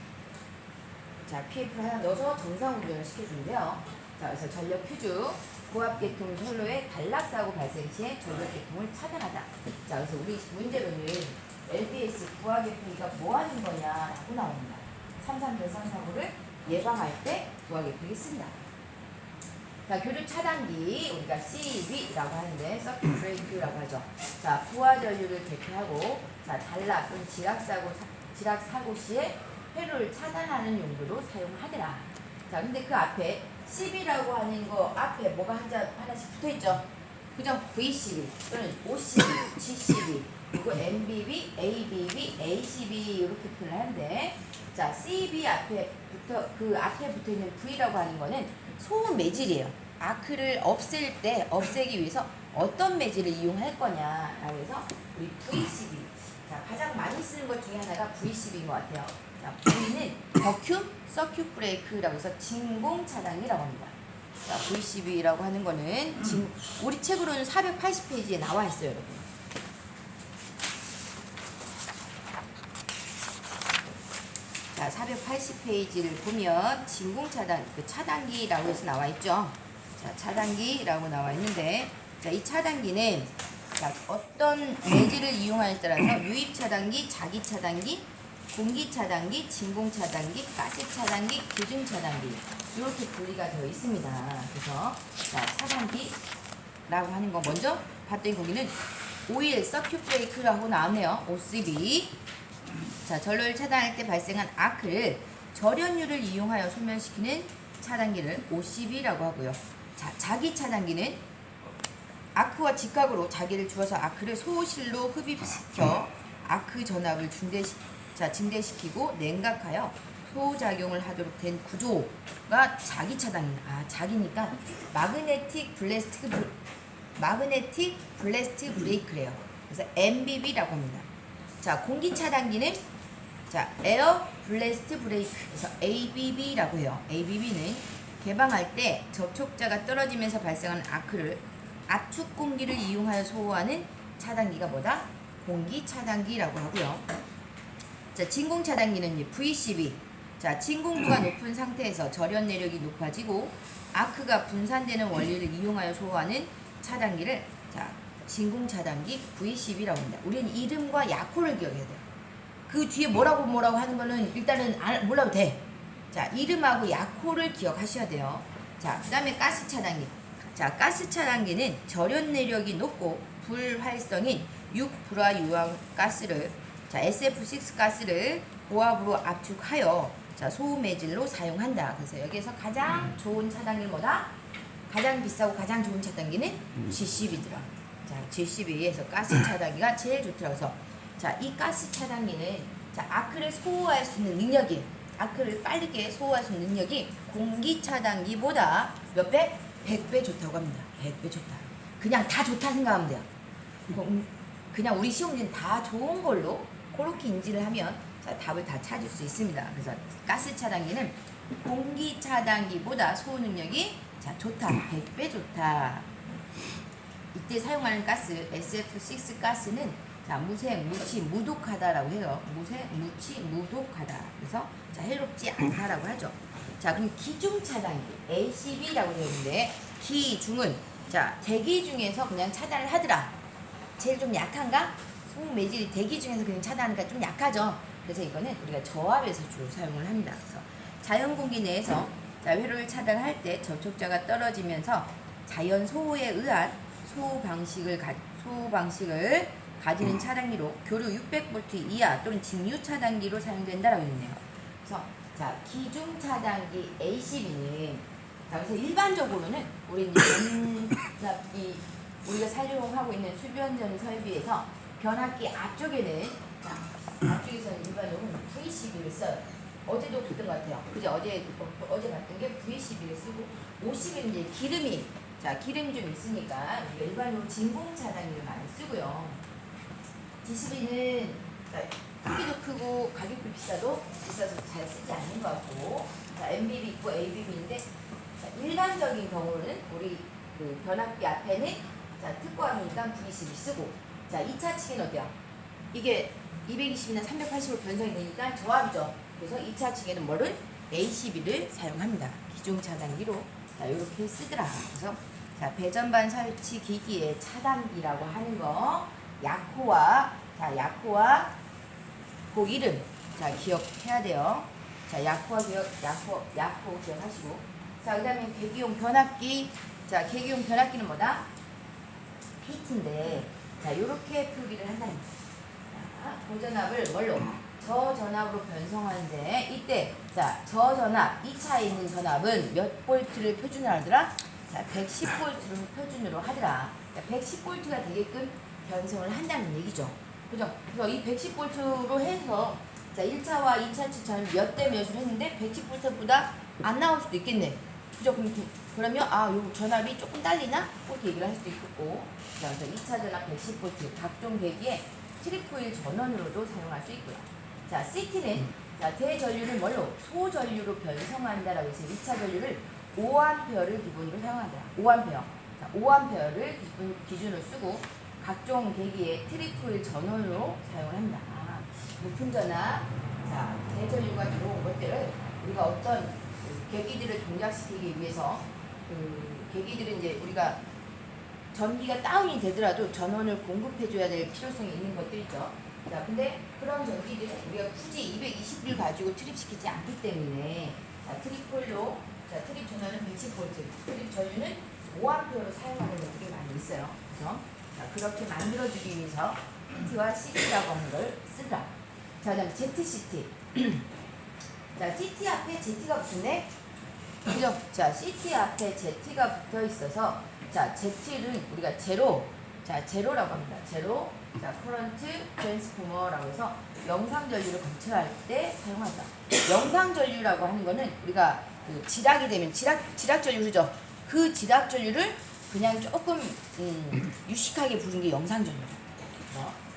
PF를 하나 넣어서 정상 운전을 시켜주는데요. 그래서 전력 퓨즈, 고압계통 선로에 단락사고 발생 시에 전력계통을 차단하다. 그래서 우리 문제로는 LBS 부하계통이가 뭐 하는 거냐라고 나옵니다. 삼상 결상 사고를 예방할 때 부하계통이 쓴다. 자, 교류 차단기 우리가 CV라고 하는데 서킷 브레이크라고 하죠. 자, 부하 전류를 대표하고 단락 또는 지락 사고 시에 회로를 차단하는 용도로 사용하더라. 자, 근데 그 앞에 CB라고 하는 거 앞에 뭐가 하나씩 붙어 있죠. 그죠? VCB 또는 OCB, GCB 그리고 MBB, ABB, ACB 이렇게 표현을 하는데 CB 앞에 붙어 있는 V라고 하는 거는 소음 매질이에요. 아크를 없애기 위해서 어떤 매질을 이용할 거냐라고 해서 우리 VCB. 가장 많이 쓰는 것 중에 하나가 VCB인 것 같아요. V는 버큐 서큐트 브레이크라고 해서 진공 차단기라고 합니다. VCB라고 하는 거는 우리 책으로는 480페이지에 나와 있어요, 여러분. 자, 480페이지를 보면 진공 차단, 차단기라고 해서 나와 있죠. 차단기라고 나와 있는데, 이 차단기는 어떤 매질을 이용하냐에 따라서 유입 차단기, 자기 차단기, 공기 차단기, 진공 차단기, 가스 차단기, 기중 차단기 이렇게 분리가 되어 있습니다. 그래서 차단기라고 하는 거 먼저 봤더니 거기는 오일 서큐 브레이크라고 나왔네요. OCB. 자, 전로를 차단할 때 발생한 아크를 절연율을 이용하여 소멸시키는 차단기를 OCB라고 하고요. 자, 자기 차단기는 아크와 직각으로 자기를 주어서 아크를 소실로 흡입시켜 아크 전압을 증대시키고 냉각하여 소작용을 하도록 된 구조가 자기 차단입니다. 자기니까 마그네틱 블래스트 브레이크래요. 그래서 MBB라고 합니다. 자, 공기 차단기는 에어 블래스트 브레이크, 그래서 ABB라고 해요. ABB는 개방할 때 접촉자가 떨어지면서 발생하는 아크를 압축 공기를 이용하여 소화하는 차단기가 뭐다? 공기 차단기라고 하고요. 자, 진공 차단기는 VCB. 자, 진공도가 높은 상태에서 절연 내력이 높아지고 아크가 분산되는 원리를 이용하여 소화하는 차단기를 진공 차단기 VCB라고 합니다. 우리는 이름과 약호를 기억해야 돼요. 그 뒤에 뭐라고 하는 거는 일단은 몰라도 돼. 자, 이름하고 약호를 기억하셔야 돼요. 자, 그 다음에 가스 차단기. 자, 가스 차단기는 절연 내력이 높고 불활성인 6불화 유황 가스를 SF6 가스를 고압으로 압축하여 소매질로 사용한다. 그래서 여기에서 가장 좋은 차단기는 뭐다? 가장 비싸고 가장 좋은 차단기는 G12더라. 자, G12에서 가스 차단기가 제일 좋더라고. 그래서 이 가스 차단기는 아크를 소화할 수 있는 능력이, 아크를 빠르게 소화할 수 있는 능력이 공기 차단기보다 몇 배? 100배 좋다고 합니다. 100배 좋다. 그냥 다 좋다 생각하면 돼요. 그냥 우리 시험 문제는 다 좋은 걸로 그렇게 인지를 하면 답을 다 찾을 수 있습니다. 그래서 가스 차단기는 공기 차단기보다 소호 능력이 좋다. 100배 좋다. 이때 사용하는 가스 SF6 가스는 무색, 무치, 무독하다라고 해요. 무색, 무치, 무독하다. 그래서 해롭지 않다라고 하죠. 자, 그럼 기중 차단기 ACB라고 되어 있는데, 기중은 대기 중에서 그냥 차단을 하더라. 제일 좀 약한가? 소매질이 대기 중에서 그냥 차단하니까 좀 약하죠. 그래서 이거는 우리가 저압에서 주로 사용을 합니다. 그래서 자연 공기 내에서 회로를 차단할 때 접촉자가 떨어지면서 자연 소호에 의한 소호 방식을 가지는 차단기로 교류 600V 이하 또는 직류 차단기로 사용된다라고 했네요. 그래서 기중 차단기 ACB는 그래서 일반적으로는 우리 우리가 사용하고 있는 수변전 설비에서 변압기 앞쪽에는 앞쪽에서는 일반적으로 VCB를 써요. 어제도 봤던 것 같아요. 그죠? 어제 봤던 게 VCB를 쓰고, OCB는 이제 기름이 기름이 좀 있으니까 일반적으로 진공 차단기를 많이 쓰고요. G12는 크기도 크고 가격도 비싸서 잘 쓰지 않는 것 같고, MBB 있고 ABB인데 일반적인 경우는 우리 그 변압기 앞에는 특허하니까 VCB 쓰고, 2차 측에는 어때요? 이게 220이나 380으로 변성이 되니까 저압이죠. 그래서 2차 측에는 뭐를? ACB를 사용합니다. 기중 차단기로 이렇게 쓰더라. 그래서 배전반 설치 기기의 차단기라고 하는 거 약호와 그 이름 기억해야 돼요. 약호 기억하시고, 그다음에 계기용 변압기. 계기용 변압기는 뭐다? 히트인데 이렇게 표기를 한다는 거예요. 고전압을 뭘로? 저전압으로 변성하는데, 이때 저전압 2차에 있는 전압은 몇 볼트를 표준으로 하더라? 110볼트를 표준으로 하더라. 110볼트가 되게끔 변성을 한다는 얘기죠. 그죠? 그래서 이 110볼트로 해서 1차와 2차 측 몇 대 몇을 했는데 110볼트보다 안 나올 수도 있겠네. 그죠? 그러면 요 전압이 조금 딸리나? 그렇게 얘기를 할 수도 있고. 그래서 2차 전압 110볼트 각종 계기에 트리코일 전원으로도 사용할 수 있고요. CT는 대전류를 뭘로? 소전류로 변성한다라고 해서 2차 전류를 5A를 기본으로 사용한다. 5A를 기준으로 쓰고 각종 계기에 트리코일 전원으로 사용을 합니다. 높은 전압, 대전류가 들어온 것들을 우리가 어떤 계기들을 동작시키기 위해서 계기들은 이제 우리가 전기가 다운이 되더라도 전원을 공급해줘야 될 필요성이 있는 것들이죠. 근데 그런 전기들은 우리가 굳이 220을 가지고 트립시키지 않기 때문에 트립폴로 트립 전원은 110V, 트립 전류는 5A로 사용하는 것들이 많이 있어요. 그래서 자, 그렇게 만들어주기 위해서 T와 CT라고 하는 걸 쓰더라. 자, 그다음 ZCT. 자, CT 앞에 Z가 붙네. 그죠? 자, CT 앞에 Z가 붙어 있어서 자, Z를 우리가 제로라고 합니다. 제로. 자, 커런트 트랜스포머라고 해서 영상 전류를 검출할 때 사용하자. 영상 전류라고 하는 거는 우리가 그 지락이 되면 지락 전류 그죠? 그 지락 전류를 그냥 조금 유식하게 부른 게 영상 전류예요.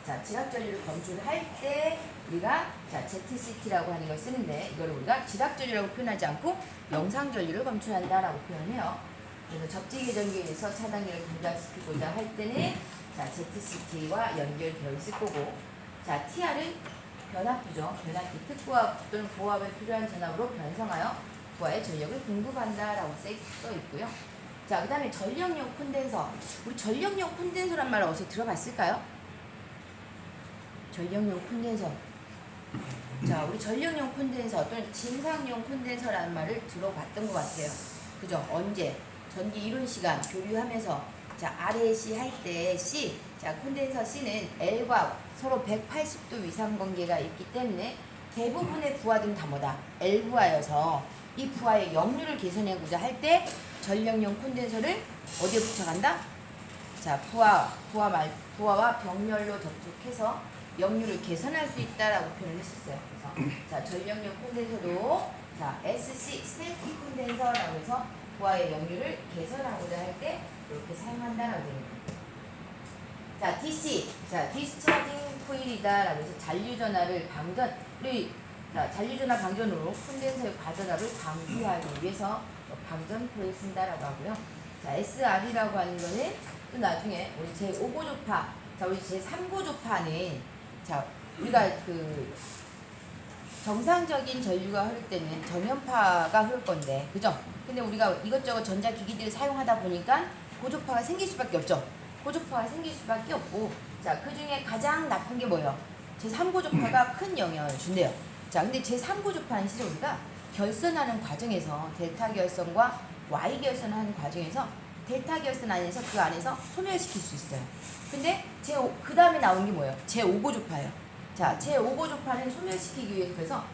자, 지락 전류를 검출할 때 우리가 자, ZCT라고 하는 걸 쓰는데 이걸 우리가 지락 전류라고 표현하지 않고 영상 전류를 검출한다라고 표현해요. 그래서 접지기 전기에서 차단기를 동작시키고자 할 때는 자, ZCT와 연결되어 있을 거고, 자, TR은 변압기죠. 변압기 특고압 또는 고압에 필요한 전압으로 변성하여 부하의 전력을 공급한다라고 써 있고요. 자, 그 다음에 전력용 콘덴서. 우리 전력용 콘덴서란 말을 어디서 들어봤을까요? 전력용 콘덴서. 자, 우리 전력용 콘덴서 또는 진상용 콘덴서라는 말을 들어봤던 것 같아요. 그죠? 언제? 전기 이론 시간 교류하면서 자, RAC 할 때 C, 자, 콘덴서 C는 L과 서로 180도 위상 관계가 있기 때문에 대부분의 부하들은 다 뭐다? L 부하여서 이 부하의 역류를 개선하고자 할 때 전력용 콘덴서를 어디에 붙여간다? 자, 부하와 병렬로 접촉해서 역류를 개선할 수 있다라고 표현을 했었어요. 그래서 자, 전력용 콘덴서도 자, SC 스태틱 콘덴서라고 해서 부하의 역류를 개선하고자 할 때 이렇게 사용한다라고 됩니다. 자, DC, 자, 디스차징 코일이다라고 해서 잔류전압을 방전, 우리 자, 잔류전압 방전으로 콘덴서의 과전압을 방지하기 위해서 방전 코일 쓴다라고 하고요. 자, SR이라고 하는 거는 또 나중에 우리 제5고조파, 자, 우리 제3고조파는 자, 우리가 그 정상적인 전류가 흐를 때는 정연파가 흐를 건데, 그죠? 근데 우리가 이것저것 전자기기들을 사용하다 보니까 고조파가 생길 수밖에 없죠. 고조파가 생길 수밖에 없고, 자, 그 중에 가장 나쁜 게 뭐예요? 제3고조파가 큰 영향을 준대요. 자, 근데 제3고조파는 실제 우리가 결선하는 과정에서 델타 결선과 Y 결선하는 과정에서 델타 결선 안에서 그 안에서 소멸시킬 수 있어요. 근데 그 다음에 나온 게 뭐예요? 제5고조파예요. 자, 제5고조파는 소멸시키기 위해서 그래서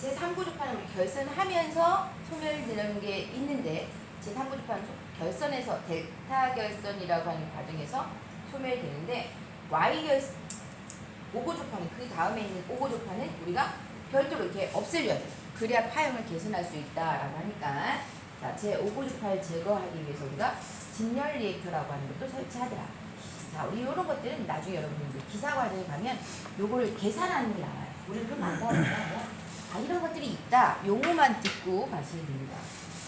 제3고조파는 우리 결선하면서 소멸되는 게 있는데 제3고조파는 결선에서 델타 결선이라고 하는 과정에서 소멸되는데 Y5고조파는 그 다음에 있는 5고조파는 우리가 별도로 이렇게 없애려야 돼요. 그래야 파형을 개선할 수 있다라고 하니까 자, 제5고조파를 제거하기 위해서 우리가 진열 리액터라고 하는 것도 설치하더라. 자, 우리 이런 것들은 나중에 여러분들 기사 과정에 가면 요거를 계산하는 게 나와요. 우리를 그럼 안 나오니까 아, 이런 것들이 있다. 용어만 듣고 가시면 됩니다.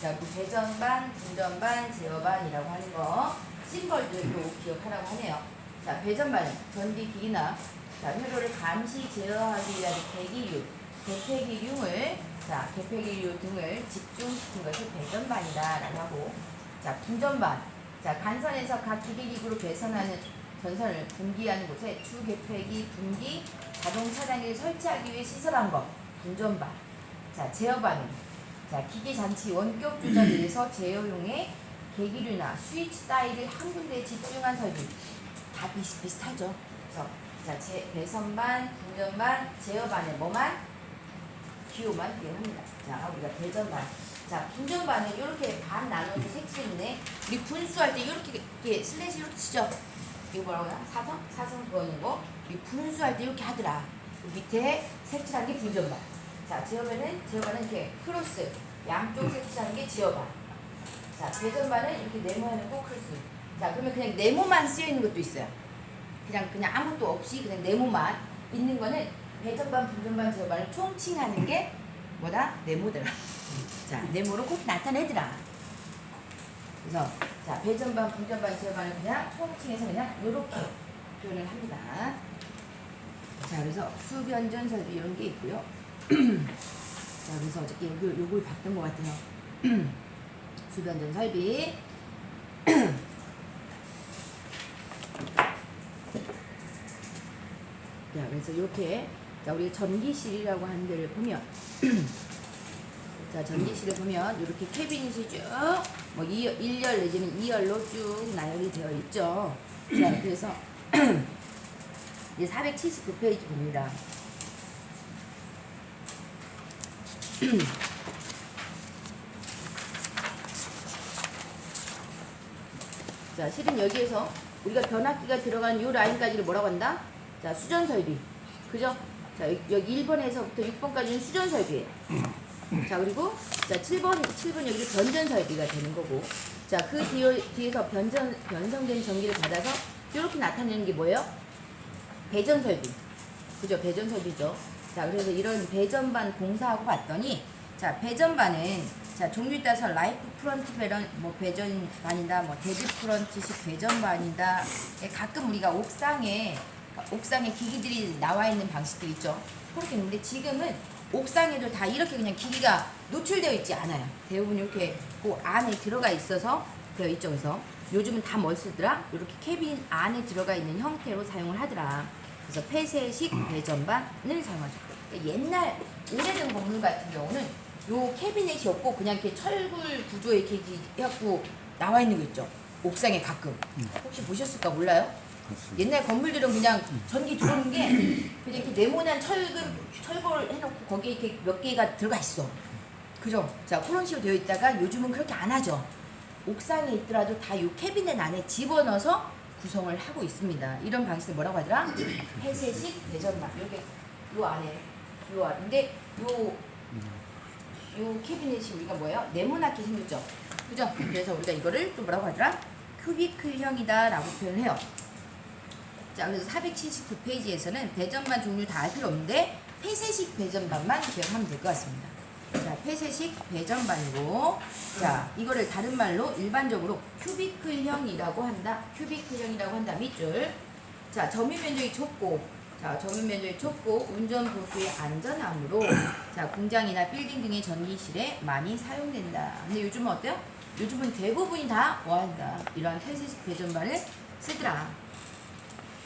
자, 그 배전반, 분전반, 제어반이라고 하는 거 심벌들도 기억하라고 하네요. 자, 배전반은 전기기기나 자, 회로를 감시 제어하기 위한 계기류, 개폐기류 등을 집중시킨 것이 배전반이다라고 하고, 자, 분전반, 자, 간선에서 각 기계기구로 배선하는 전선을 분기하는 곳에 주개폐기, 분기, 자동 차단기를 설치하기 위해 시설한 것, 분전반. 자, 제어반은 자, 기계 장치 원격 조작에 의해서 제어용의 계기류나 스위치 따위를 한 군데에 집중한 설비. 다 비슷비슷하죠. 그래서 자, 배선반, 분전반, 제어반에 뭐만? 기호만 이용합니다. 자, 우리가 배전반. 자, 분전반은 이렇게 반 나눠서 색칠했네. 우리 분수할 때 이렇게 슬래시 이렇게 치죠. 이거 뭐라고 해요? 사선 그어는 거. 이 분수할 때 이렇게 하더라. 밑에 색칠한 게 분전반. 자, 제어반은 이렇게 크로스. 양쪽 색칠하는 게 제어반. 자, 배전반은 이렇게 네모해놓고 크로스. 자, 그러면 그냥 네모만 쓰여 있는 것도 있어요. 그냥 아무것도 없이 그냥 네모만 있는 거는 배전반, 분전반, 제어반을 총칭하는 게 뭐다? 네모더라. 자, 네모로 꼭 나타내더라. 그래서 자, 배전반, 분전반, 제어반을 그냥 총칭해서 그냥 이렇게 표현을 합니다. 자, 그래서 수변전 설비 이런 게 있고요. 자, 그래서 어저께 요걸 봤던 것 같아요. 수변전 설비. 자, 그래서 이렇게 자, 우리 전기실이라고 하는 데를 보면 자, 전기실을 보면 이렇게 캐비닛이 쭉 뭐 1열 내지는 2열로 쭉 나열이 되어 있죠. 자, 그래서 이제 479페이지 봅니다. 자, 실은 여기에서 우리가 변압기가 들어간 이 라인까지를 뭐라고 한다? 자, 수전 설비. 그죠? 자, 여기 1번에서부터 6번까지는 수전 설비예요. 자, 그리고 자, 7번 여기는 변전 설비가 되는 거고. 자, 그 뒤에서 변성된 전기를 받아서 이렇게 나타내는 게 뭐예요? 배전 설비. 그죠? 배전 설비죠. 자, 그래서 이런 배전반 공사하고 봤더니, 자, 배전반은 자, 종류에 따라서 라이프 프런트 배전반이다, 뭐 데드 프런트식 배전반이다. 가끔 우리가 옥상에 기기들이 나와 있는 방식도 있죠. 그렇게 있는데 지금은 옥상에도 다 이렇게 그냥 기기가 노출되어 있지 않아요. 대부분 이렇게 그 안에 들어가 있어서 되어 있죠. 그래서 요즘은 다 뭘 쓰더라? 이렇게 캐빈 안에 들어가 있는 형태로 사용을 하더라. 그래서 폐쇄식 배전반을 사용하죠. 그러니까 옛날 오래된 건물 같은 경우는 요 캐비넷이 없고 그냥 이렇게 철골 구조에 이렇게 해갖고 나와 있는 거 있죠. 옥상에 가끔. 혹시 보셨을까 몰라요? 그렇습니다. 옛날 건물들은 그냥 전기 들어오는 게 그냥 이렇게 네모난 철골 해놓고 거기에 이렇게 몇 개가 들어가 있어. 그죠? 자, 그런 식으로 되어 있다가 요즘은 그렇게 안 하죠. 옥상에 있더라도 다 요 캐비넷 안에 집어넣어서 구성을 하고 있습니다. 이런 방식을 뭐라고 하더라? 폐쇄식 배전반. 이렇게 요 안에 근데 요 캐비넷이 우리가 뭐예요? 네모나게 생겼죠. 그죠? 그래서 우리가 이거를 또 뭐라고 하더라? 큐비클형이다 라고 표현을 해요. 자, 그래서 479페이지에서는 배전반 종류 다 알 필요 없는데 폐쇄식 배전반만 기억하면 될 것 같습니다. 자, 폐쇄식 배전반이고, 자, 이거를 다른 말로 일반적으로 큐비클형이라고 한다. 큐비클형이라고 한다. 밑줄. 자, 점유 면적이 좁고 운전 보수의 안전함으로 자, 공장이나 빌딩 등의 전기실에 많이 사용된다. 근데 요즘은 어때요? 요즘은 대부분이 다 뭐한다? 이러한 폐쇄식 배전반을 쓰더라.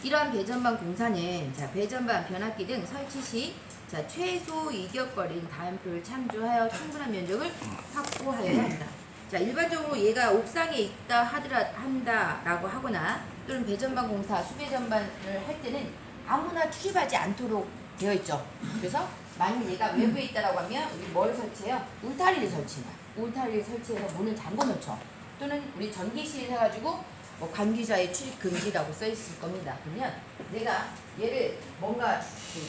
이러한 배전반 공사는 자, 배전반 변압기 등 설치 시 자, 최소 이격거리인 다음표를 참조하여 충분한 면적을 확보하여야 한다. 자, 일반적으로 얘가 옥상에 한다라고 하거나 또는 배전반 공사, 수배전반을 할 때는 아무나 출입하지 않도록 되어 있죠. 그래서 만약 얘가 외부에 있다라고 하면 우리 뭘 설치해요? 울타리를 설치해서 문을 잠궈 놓죠. 또는 우리 전기실 해가지고 뭐 관계자의 출입 금지라고 써 있을 겁니다. 그러면 내가 얘를 뭔가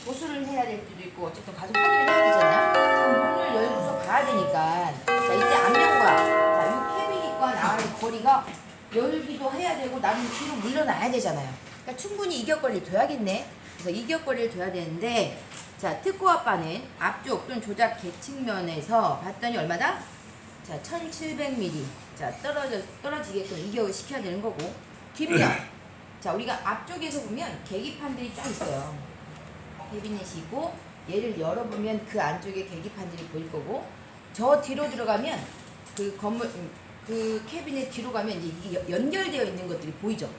보수를 해야 될 수도 있고 어쨌든 가서 확인을 해야 되잖아요. 그럼 문을 열고서 가야 되니까 자, 이때 앞면과 자, 이 캐비닛과 나와의 거리가 열기도 해야 되고 나는 뒤로 물러나야 되잖아요. 그러니까 충분히 이격거리를 둬야겠네. 그래서 이격거리를 둬야 되는데 자, 특고압반은 앞쪽 또는 조작 계측면에서 봤더니 얼마다? 자, 1700mm. 자, 떨어지게끔 이격을 시켜야 되는 거고. 뒷면. 자, 우리가 앞쪽에서 보면 계기판들이 쫙 있어요. 캐비넷이 있고 얘를 열어보면 그 안쪽에 계기판들이 보일 거고, 저 뒤로 들어가면 그 캐비넷 뒤로 가면 이제 이게 연결되어 있는 것들이 보이죠.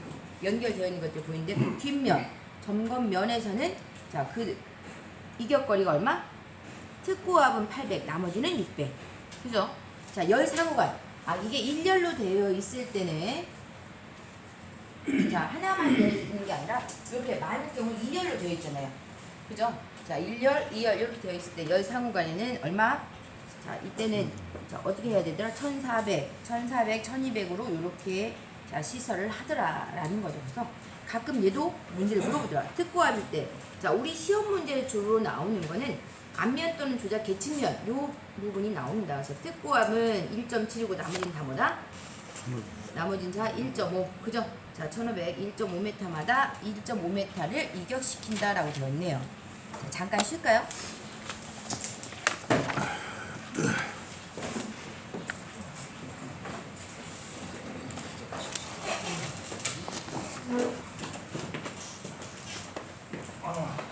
연결되어 있는 것들이 보이는데 그 뒷면, 점검면에서는 자, 그 이격거리가 얼마? 특고압은 800, 나머지는 600. 그죠? 자, 열 상호간. 이게 일렬로 되어 있을 때는 자, 하나만 되어 있는 게 아니라 이렇게 많은 경우 2열로 되어 있잖아요. 그죠? 자, 1열, 2열 이렇게 되어 있을 때 열 상호간에는 얼마? 자, 이때는 자, 어떻게 해야 되더라? 1400, 1200으로 이렇게 자, 시설을 하더라라는 거죠. 그래서 가끔 얘도 문제를 물어보더라. 특고압일 때. 자, 우리 시험 문제에 주로 나오는 거는 앞면 또는 조작 계측면 요 부분이 나옵니다. 그래서 특고압은 1.7이고 나머지는 다 뭐다? 나머지는 자 1.5. 그죠? 자, 1500, 1.5m마다 1.5m를 이격시킨다라고 되어 있네요. 자, 잠깐 쉴까요? 아.